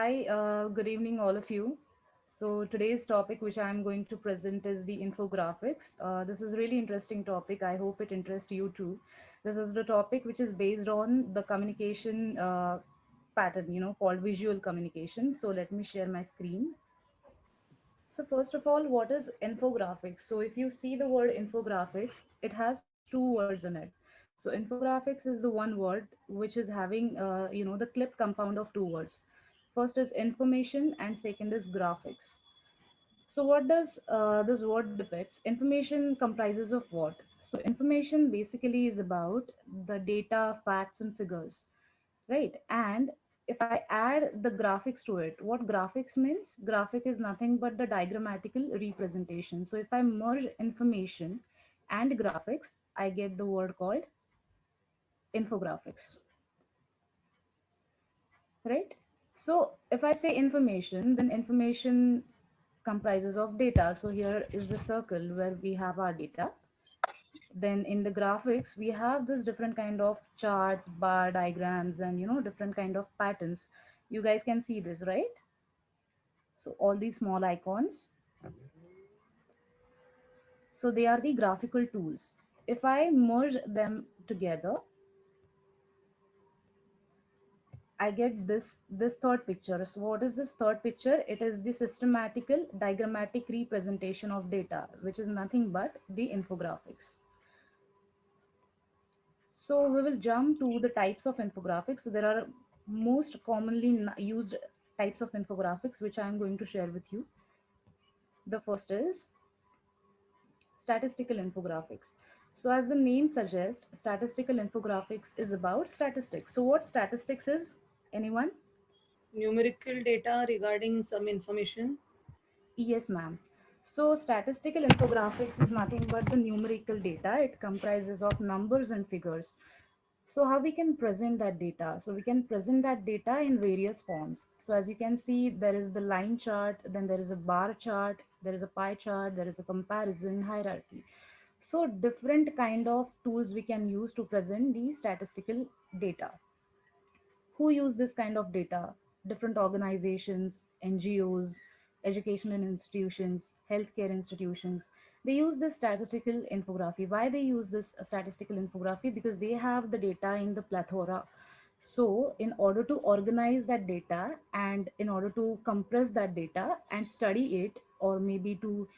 Hi, good evening, all of you. So today's topic, which I'm going to present, is the infographics. This is really interesting topic. I hope it interests you too. This is the topic which is based on the communication pattern, called visual communication. So let me share my screen. So first of all, what is infographics? So if you see the word infographics, it has two words in it. So infographics is the one word which is having, the clip compound of two words. First is information and second is graphics. So what does this word depicts? Information comprises of what? So information basically is about the data, facts and figures, right? And if I add the graphics to it, what graphics means? Graphic is nothing but the diagrammatical representation. So if I merge information and graphics, I get the word called infographics, right? So if I say information, then information comprises of data. So here is the circle where we have our data. Then in the graphics, we have this different kind of charts, bar diagrams, and different kind of patterns. You guys can see this, right? So all these small icons, so they are the graphical tools. If I merge them together, I get this third picture. So what is this third picture? It is the systematical diagrammatic representation of data, which is nothing but the infographics. So we will jump to the types of infographics. So there are most commonly used types of infographics, which I am going to share with you. The first is statistical infographics. So as the name suggests, statistical infographics is about statistics. So what statistics is? Anyone? Numerical data regarding some information. Yes, ma'am. So statistical infographics is nothing but the numerical data. It comprises of numbers and figures. So how we can present that data? So we can present that data in various forms. So as you can see, there is the line chart, then there is a bar chart, there is a pie chart, there is a comparison hierarchy. So different kind of tools we can use to present the statistical data. Who use this kind of data? Different organizations, NGOs, educational institutions, healthcare institutions. They use this statistical infography. Why they use this statistical infography? Because they have the data in the plethora. So in order to organize that data and in order to compress that data and study it, or maybe to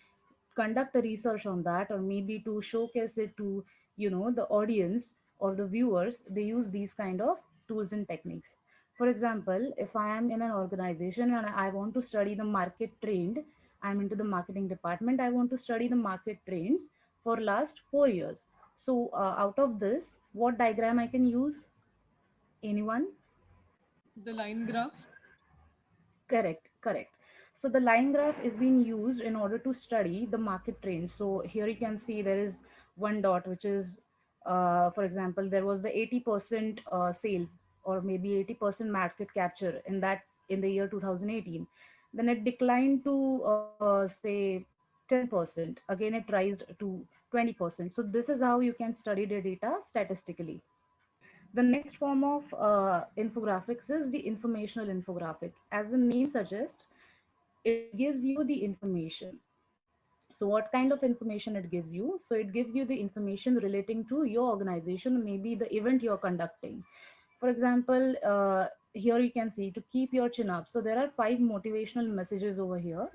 conduct a research on that, or maybe to showcase it to the audience or the viewers, they use these kind of tools and techniques. For example, if I am in an organization and I want to study the market trend, I'm into the marketing department, I want to study the market trends for last 4 years. So out of this, what diagram I can use? Anyone? The line graph. Correct, correct. So the line graph is being used in order to study the market trends. So here you can see there is one dot, which is, for example, there was the 80% sales or maybe 80% market capture in that in the year 2018. Then it declined to say 10%. Again, it rised to 20%. So this is how you can study the data statistically. The next form of infographics is the informational infographic. As the name suggests, it gives you the information. So what kind of information it gives you? So it gives you the information relating to your organization, maybe the event you're conducting. For example, here you can see to keep your chin up. So there are 5 motivational messages over here.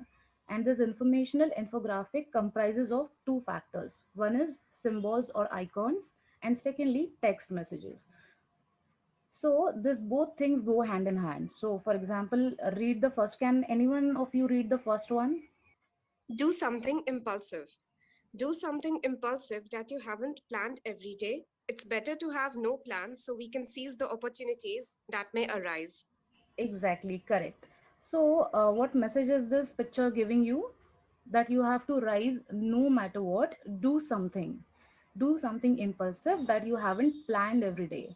And this informational infographic comprises of 2 factors. One is symbols or icons, and secondly, text messages. So this both things go hand in hand. So for example, read the first. Can anyone of you read the first one? Do something impulsive. Do something impulsive that you haven't planned every day. It's better to have no plans so we can seize the opportunities that may arise. Exactly, correct. So what message is this picture giving you? That you have to rise no matter what, do something. Do something impulsive that you haven't planned every day.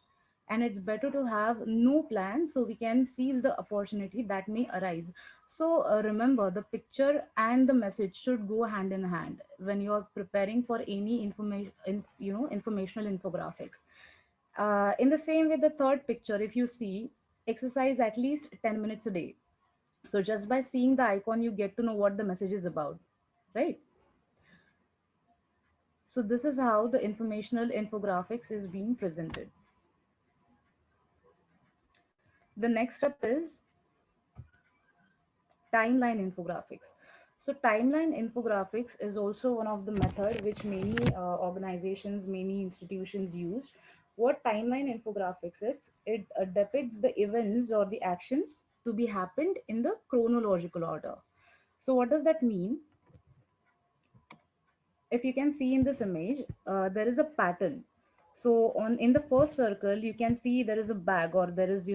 And it's better to have no plan so we can seize the opportunity that may arise. So remember, the picture and the message should go hand in hand when you are preparing for any informational infographics. In the same way, the third picture, if you see, exercise at least 10 minutes a day. So just by seeing the icon, you get to know what the message is about, right? So this is how the informational infographics is being presented. The next step is timeline infographics. So timeline infographics is also one of the method which many organizations, many institutions use. What timeline infographics is, it depicts the events or the actions to be happened in the chronological order. So what does that mean? If you can see in this image, there is a pattern. So on in the first circle, you can see there is a bag, or there is,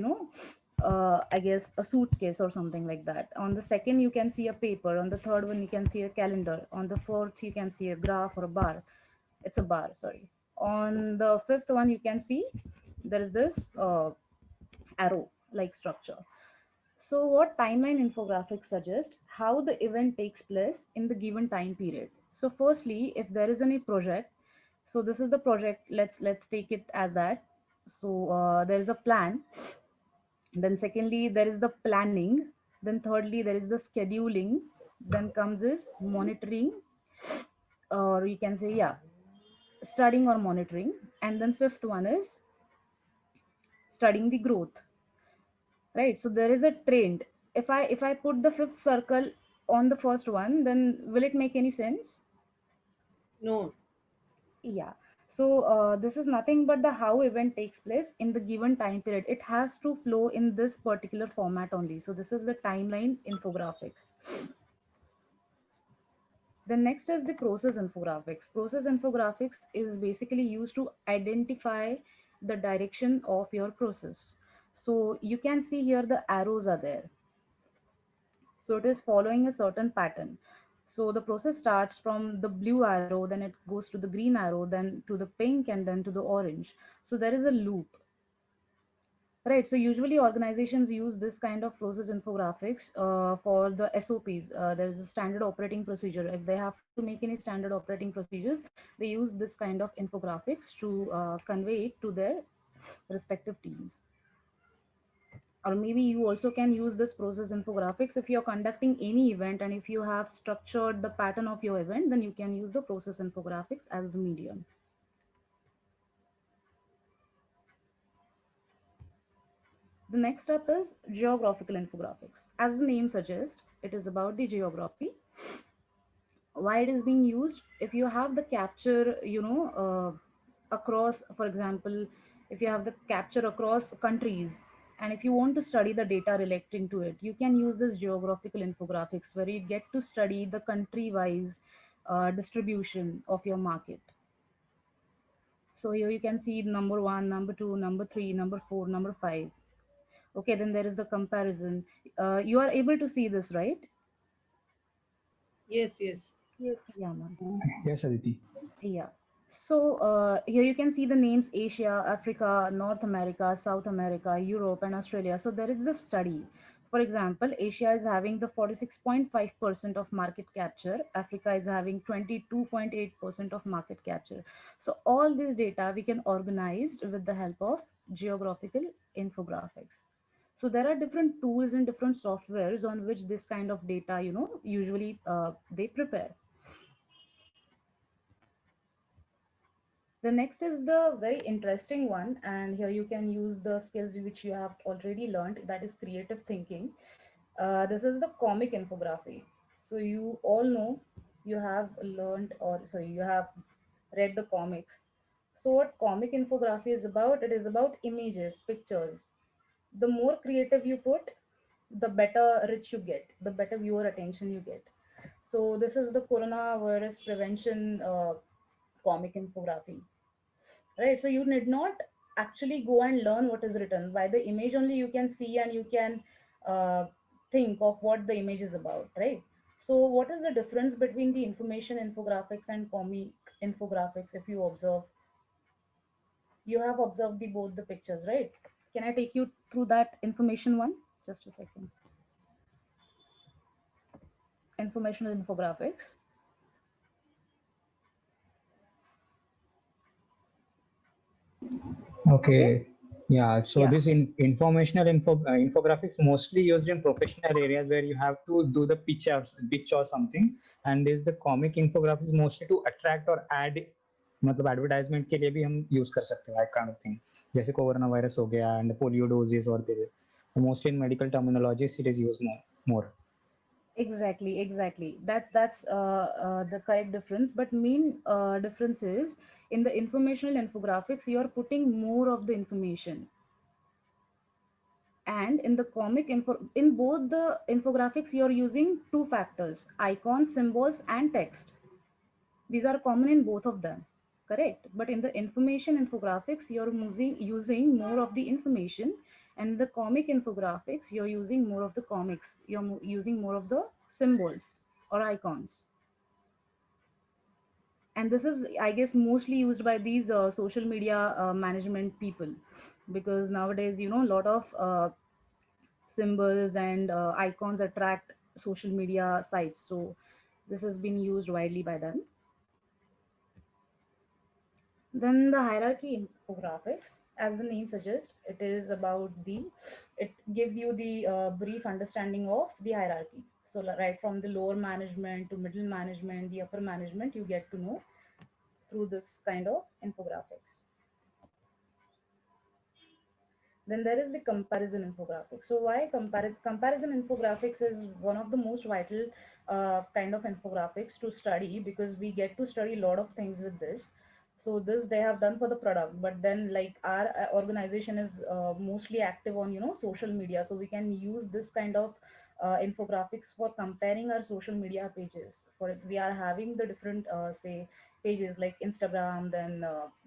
I guess a suitcase or something like that. On the second, you can see a paper. On the third one, you can see a calendar. On the fourth, you can see a graph or a bar. It's a bar, sorry. On the fifth one, you can see there is this arrow like structure. So, what timeline infographics suggest how the event takes place in the given time period. So, firstly, if there is any project, so this is the project. Let's take it as that. So, there is a plan. Then, secondly, there is the planning. Then, thirdly, there is the scheduling. Then comes is monitoring, or you can say, yeah, studying or monitoring. And then fifth one is studying the growth, right? So there is a trend. If I put the fifth circle on the first one, then will it make any sense? No. Yeah. So this is nothing but the how event takes place in the given time period. It has to flow in this particular format only. So this is the timeline infographics. The next is the process infographics. Process infographics is basically used to identify the direction of your process. So you can see here the arrows are there. So it is following a certain pattern. So the process starts from the blue arrow, then it goes to the green arrow, then to the pink, and then to the orange. So there is a loop, right? So usually organizations use this kind of process infographics for the SOPs. There is a standard operating procedure. If they have to make any standard operating procedures, they use this kind of infographics to convey it to their respective teams. Or maybe you also can use this process infographics if you're conducting any event, and if you have structured the pattern of your event, then you can use the process infographics as the medium. The next step is geographical infographics. As the name suggests, it is about the geography. Why it is being used? If you have the capture, across, for example, if you have the capture across countries, and if you want to study the data relating to it, you can use this geographical infographics where you get to study the country wise distribution of your market. So here you can see number one, number two, number three, number four, number five. Okay, then there is the comparison. You are able to see this, right? Yes, yes. Yes. Yeah, ma'am. Yes, Aditi. Yeah. So here you can see the names Asia, Africa, North America, South America, Europe, and Australia. So there is the study. For example, Asia is having the 46.5% of market capture. Africa is having 22.8% of market capture. So all this data we can organize with the help of geographical infographics. So there are different tools and different softwares on which this kind of data, usually they prepare. The next is the very interesting one, and here you can use the skills which you have already learned, that is creative thinking. This is the comic infography. So you all know, you have learned, or sorry, you have read the comics. So what comic infography is about? It is about images, pictures. The more creative you put, the better reach you get, the better viewer attention you get. So this is the coronavirus prevention comic infography, right? So you need not actually go and learn what is written. By the image only you can see, and you can uh, think of what the image is about, right? So what is the difference between the information infographics and comic infographics? If you observe, you have observed the both the pictures, right? Can I take you through that information one? Just a second. Informational infographics. Okay. Okay. Yeah, so Yeah, this informational infographics mostly used in professional areas where you have to do the pitch or something, and there's the comic infographics mostly to attract or add, मतलब advertisement के लिए भी हम use कर सकते हैं, kind of thing, जैसे corona virus हो गया and polio doses और दे mostly in medical terminologies it is used more. exactly, exactly. That's the correct difference. But main difference is in the informational infographics, you are putting more of the information, and in the comic info, in both the infographics, you are using two factors: icons, symbols, and text. These are common in both of them, correct? But in the information infographics, you're using more of the information, and the comic infographics, you're using more of the comics. You're using more of the symbols or icons. And this is, I guess, mostly used by these social media management people, because nowadays, a lot of symbols and icons attract social media sites. So this has been used widely by them. Then the hierarchy infographics, as the name suggests, it gives you the brief understanding of the hierarchy. So right from the lower management to middle management, the upper management, you get to know through this kind of infographics. Then there is the comparison infographics. So why comparison infographics is one of the most vital kind of infographics to study, because we get to study a lot of things with this. So this they have done for the product, but then like our organization is mostly active on social media, so we can use this kind of infographics for comparing our social media pages. For if we are having the different say pages like Instagram, then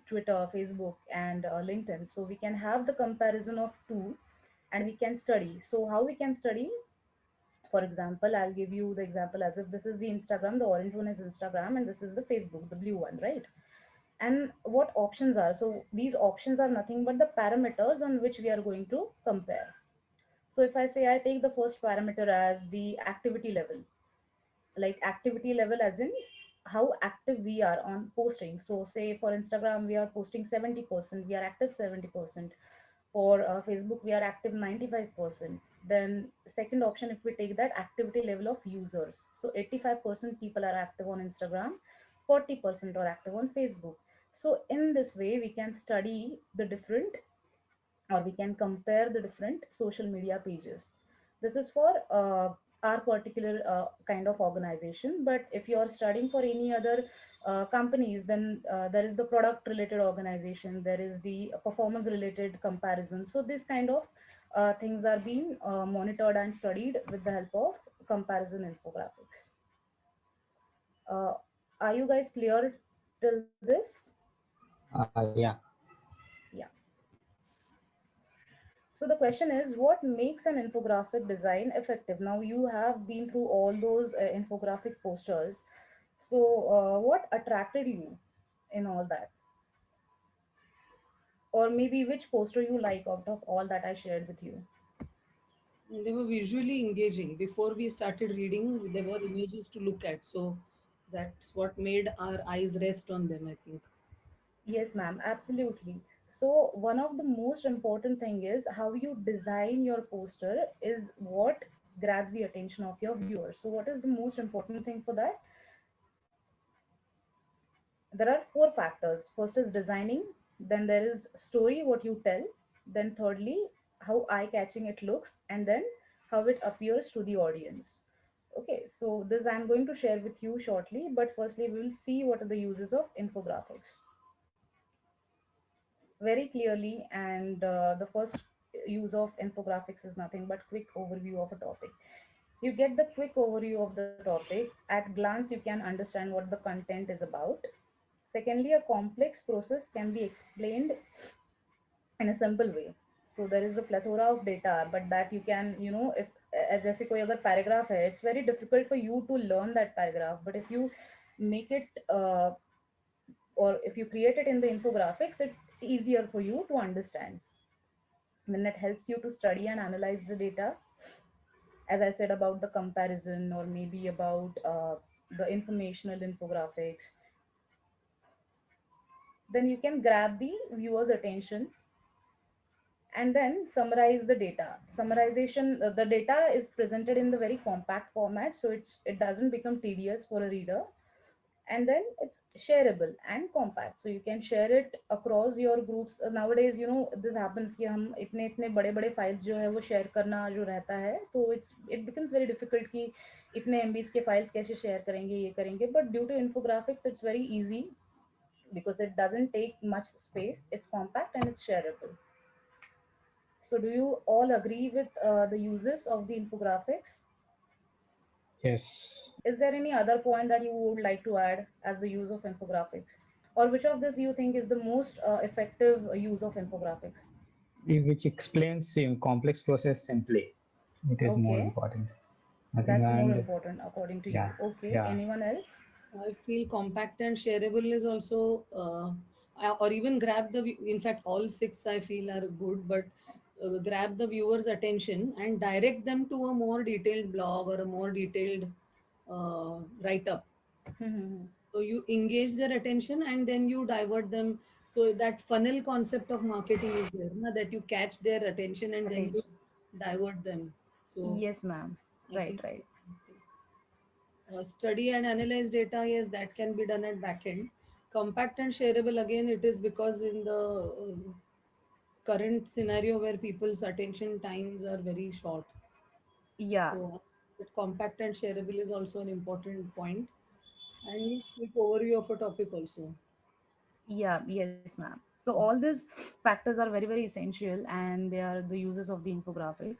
Twitter, Facebook, and LinkedIn. So we can have the comparison of two, and we can study. So how we can study? For example, I'll give you the example as if this is the Instagram, the orange one is Instagram, and this is the Facebook, the blue one, right? And what options are? So these options are nothing but the parameters on which we are going to compare. So if I say I take the first parameter as the activity level, like activity level as in how active we are on posting. So say for Instagram we are posting 70%, we are active 70%. For Facebook we are active 95%. Then second option, if we take that activity level of users, so 85% people are active on Instagram, 40% are active on Facebook. So in this way we can study the different, or we can compare the different social media pages. This is for our particular kind of organization. But if you are studying for any other companies, then there is the product related organization, there is the performance related comparison. So this kind of things are being monitored and studied with the help of comparison infographics. uh, are you guys clear till this? Yeah. Yeah. So the question is, what makes an infographic design effective? Now you have been through all those infographic posters. So what attracted you in all that? Or maybe which poster you like out of all that I shared with you? They were visually engaging. Before we started reading, there were images to look at. So that's what made our eyes rest on them, I think. Yes, ma'am, absolutely. So one of the most important thing is how you design your poster is what grabs the attention of your viewers. So what is the most important thing for that? There are four factors. First is designing, then there is story, what you tell, then thirdly how eye catching it looks, and then how it appears to the audience. Okay, so this I'm going to share with you shortly, but firstly we will see what are the uses of infographics very clearly. And the first use of infographics is nothing but quick overview of a topic. You get the quick overview of the topic. At glance you can understand what the content is about. Secondly, a complex process can be explained in a simple way. So there is a plethora of data, but that you can, if as जैसे कोई अगर paragraph है, it's very difficult for you to learn that paragraph. But if you make it or if you create it in the infographics, it's easier for you to understand. Then it helps you to study and analyze the data, as I said about the comparison, or maybe about the informational infographics. Then you can grab the viewer's attention. and then summarize the data. Summarization, the data is presented in the very compact format, so it doesn't become tedious for a reader. And then it's shareable and compact, so you can share it across your groups. Nowadays, this happens कि हम इतने इतने बड़े बड़े files जो है वो share करना जो रहता है, तो it becomes very difficult कि इतने MBs के files कैसे share करेंगे, ये करेंगे. But due to infographics, it's very easy because it doesn't take much space, it's compact and it's shareable. So do you all agree with the uses of the infographics? Yes. Is there any other point that you would like to add as the use of infographics? Or which of this you think is the most effective use of infographics? Which explains complex process simply. It is more Okay, important. I think, that's more and important according to yeah, you. Okay, yeah. anyone else? I feel compact and shareable is also, or even grab the, in fact, all six I feel are good, but grab the viewer's attention and direct them to a more detailed blog or a more detailed write up. So you engage their attention and then you divert them. So that funnel concept of marketing is there, na, that you catch their attention and then Right. you divert them. So Yes, ma'am. I Right, think right. study and analyze data, yes, that can be done at back end. Compact and shareable, again, it is because in the current scenario where people's attention times are very short. Yeah, So, but compact and shareable is also an important point. And yes, quick overview of a topic also. yeah, yes, ma'am. So all these factors are very, very essential, and they are the uses of the infographics.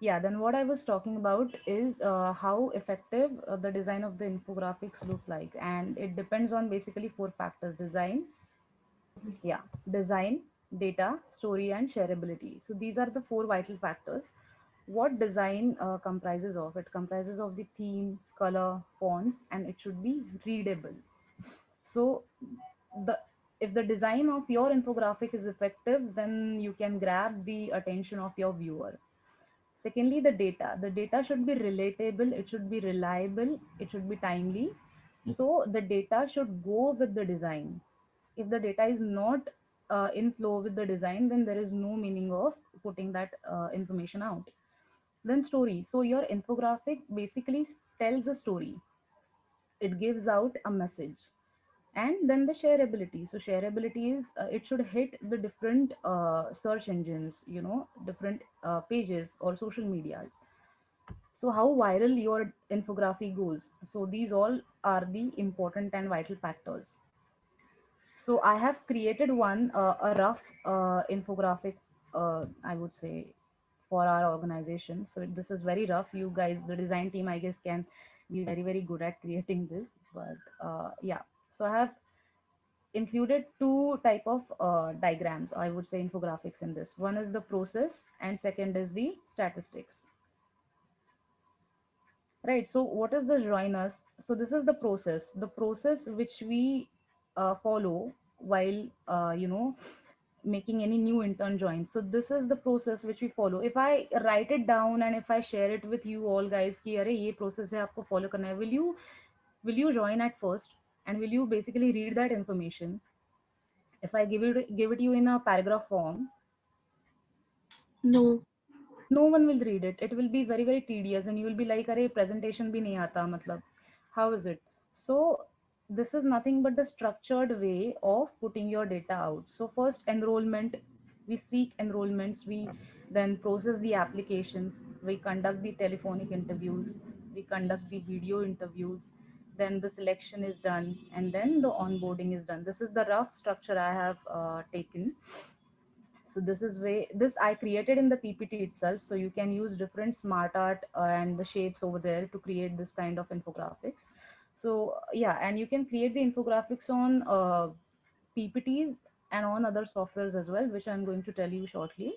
Yeah, then what I was talking about is how effective the design of the infographics looks like. And it depends on basically four factors: design, yeah, design, data, story, and shareability. So these are the four vital factors. What design comprises of? It comprises of the theme, color, fonts, and it should be readable. So the if the design of your infographic is effective, then you can grab the attention of your viewer. Secondly, the data. The data should be relatable, it should be reliable, it should be timely. So the data should go with the design. If the data is not in flow with the design, then there is no meaning of putting that information out. Then story. So your infographic basically tells a story. It gives out a message. And then the shareability. So shareability is it should hit the different search engines, different pages or social medias. So how viral your infographic goes, so these all are the important and vital factors. So I have created one a rough infographic, I would say, for our organization. So this is very rough. You guys, the design team, I guess, can be very, very good at creating this. But yeah, so I have included two type of diagrams, I would say, infographics in this. One is the process, and second is the statistics. Right. So what is the joiners? So this is the process which we follow while making any new intern join. So this is the process which we follow. If I write it down and if I share it with you all guys कि अरे ये process है आपको follow करना है, will you join at first and will you basically read that information? If I give it you in a paragraph form, No. no one will read it. It will be very, very tedious and you will be like अरे presentation भी नहीं आता मतलब how is it? So this is nothing but the structured way of putting your data out. So first, enrollment. We seek enrollments, we then process the applications, we conduct the telephonic interviews, we conduct the video interviews, then the selection is done, and then the onboarding is done. This is the rough structure I have taken. So this is way this I created in the PPT itself, so you can use different smart art and the shapes over there to create this kind of infographics. So yeah, and you can create the infographics on PPTs and on other softwares as well, which I'm going to tell you shortly.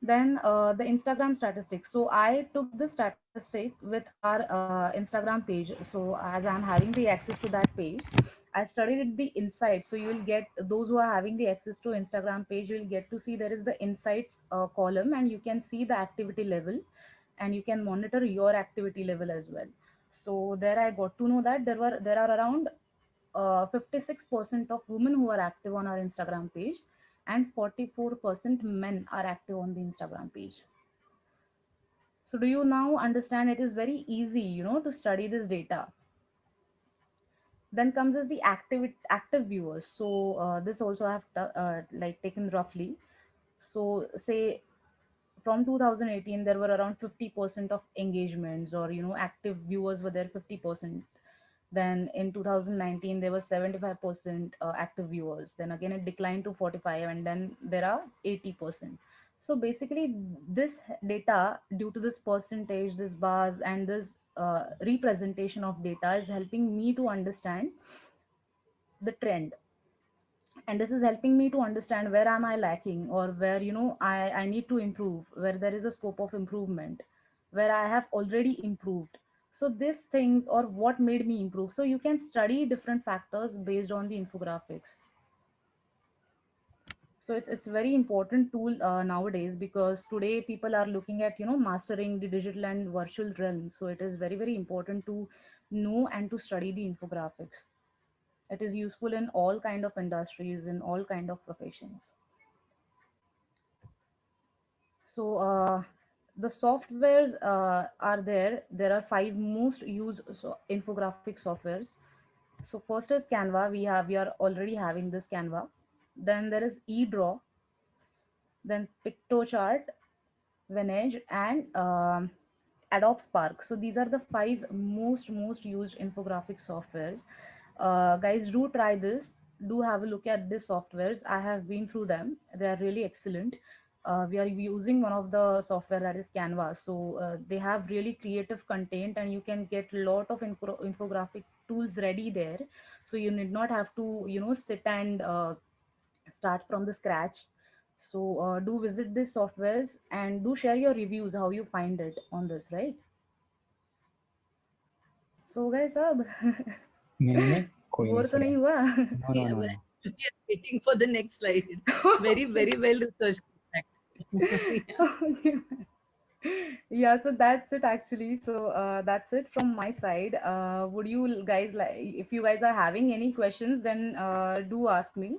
Then the Instagram statistics. So I took the statistic with our Instagram page. So as I'm having the access to that page, I studied the insights. So you will get, those who are having the access to Instagram page, you will get to see there is the insights column, and you can see the activity level, and you can monitor your activity level as well. So there I got to know that there are around 56% of women who are active on our Instagram page, and 44% men are active on the Instagram page. So do you now understand it is very easy, to study this data? Then comes as the active viewers. So this also I have like taken roughly. So say from 2018 there were around 50% of engagements, or active viewers were there 50%. Then in 2019 there were 75% active viewers, then again it declined to 45, and then there are 80%. So basically this data, due to this percentage, this bars, and this representation of data, is helping me to understand the trend, and this is helping me to understand where am I lacking, or where I need to improve, where there is a scope of improvement, where I have already improved. So these things, or what made me improve. So you can study different factors based on the infographics. So it's very important tool nowadays, because today people are looking at mastering the digital and virtual realm. So it is very, very important to know and to study the infographics. It is useful in all kind of industries, in all kind of professions. So the softwares are there. There are five most used infographic softwares. So first is Canva. We are already having this Canva. Then there is eDraw, then PictoChart, Vinage, and Adobe Spark. So these are the five most used infographic softwares. Guys, do try this. Do have a look at these softwares. I have been through them. They are really excellent. We are using one of the software, that is Canva. So they have really creative content, and you can get a lot of infographic tools ready there. So you need not have to sit and start from the scratch. So do visit these softwares and do share your reviews, how you find it on this, right? So guys, अब नहीं नहीं कोई नहीं bore तो चला नहीं हुआ? no no Yeah, no we no are waiting for the next slide. Very well researched. Yeah. Okay. Yeah, so that's it actually. So that's it from my side. Would you guys like, if you guys are having any questions, then do ask me.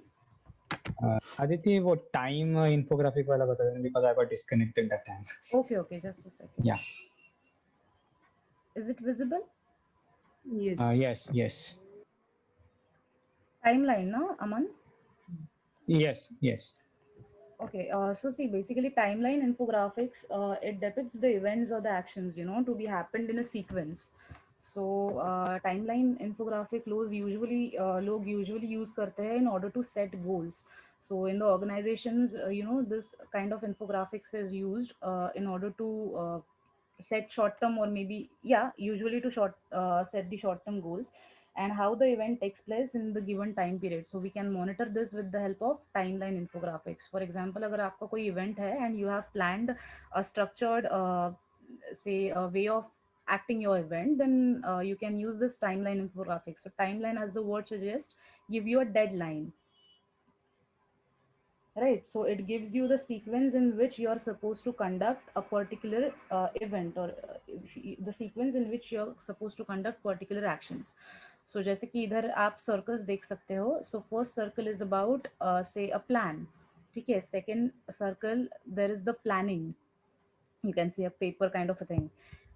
Aditi वो time infographic वाला बता देना because I got disconnected that time. Okay, just a second. Yeah. Is it visible? Yes. Yes. Timeline, no, Aman? Yes. Okay, so see, basically timeline infographics, it depicts the events or the actions, to be happened in a sequence. So timeline infographic लोग usually use करते हैं in order to set goals. So in the organizations, this kind of infographics is used in order to set short term, or maybe, yeah, usually to set the short term goals, and how the event takes place in the given time period. So we can monitor this with the help of timeline infographics. For example, अगर आपका कोई event है and you have planned a structured say a way of acting your event, then you can use this timeline infographics. So timeline, as the word suggests, give you a deadline, right? So it gives you the sequence in which you are supposed to conduct a particular event, or the sequence in which you're supposed to conduct particular actions. So जैसे कि इधर आप circles देख सकते हो. So first circle is about say a plan. ठीक है. Second circle, there is the planning. You can see a paper kind of a thing.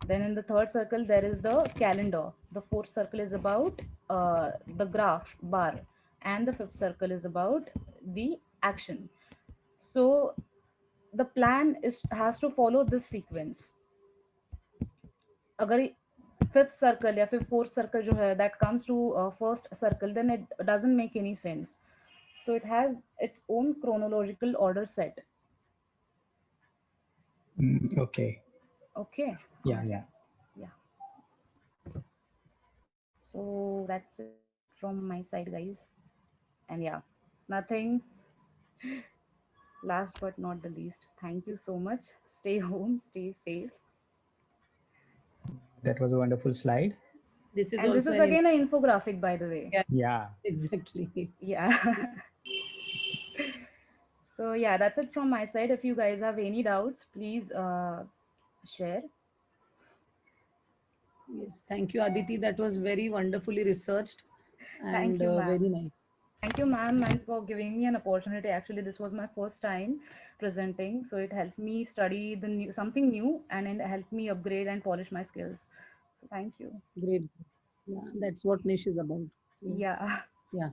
Then in the third circle there is the calendar. The fourth circle is about the graph bar, and the fifth circle is about the action. So the plan has to follow this sequence. अगर fifth circle या फिर fourth circle जो है that comes to first circle, then it doesn't make any sense. So it has its own chronological order set. Okay. Okay. Yeah. So that's it from my side, guys. And yeah, nothing. Last but not the least, thank you so much. Stay home, stay safe. That was a wonderful slide. This is And this also is an again an infographic, by the way. Yeah. exactly. Yeah. So yeah, that's it from my side. If you guys have any doubts, please share. Yes. Thank you, Aditi. That was very wonderfully researched. Thank and you, very ma'am. nice. Thank you, ma'am, and for giving me an opportunity. Actually, this was my first time presenting, so it helped me study the new something new, and it helped me upgrade and polish my skills. So thank you. Great. Yeah, that's what niche is about. So Yeah. yeah.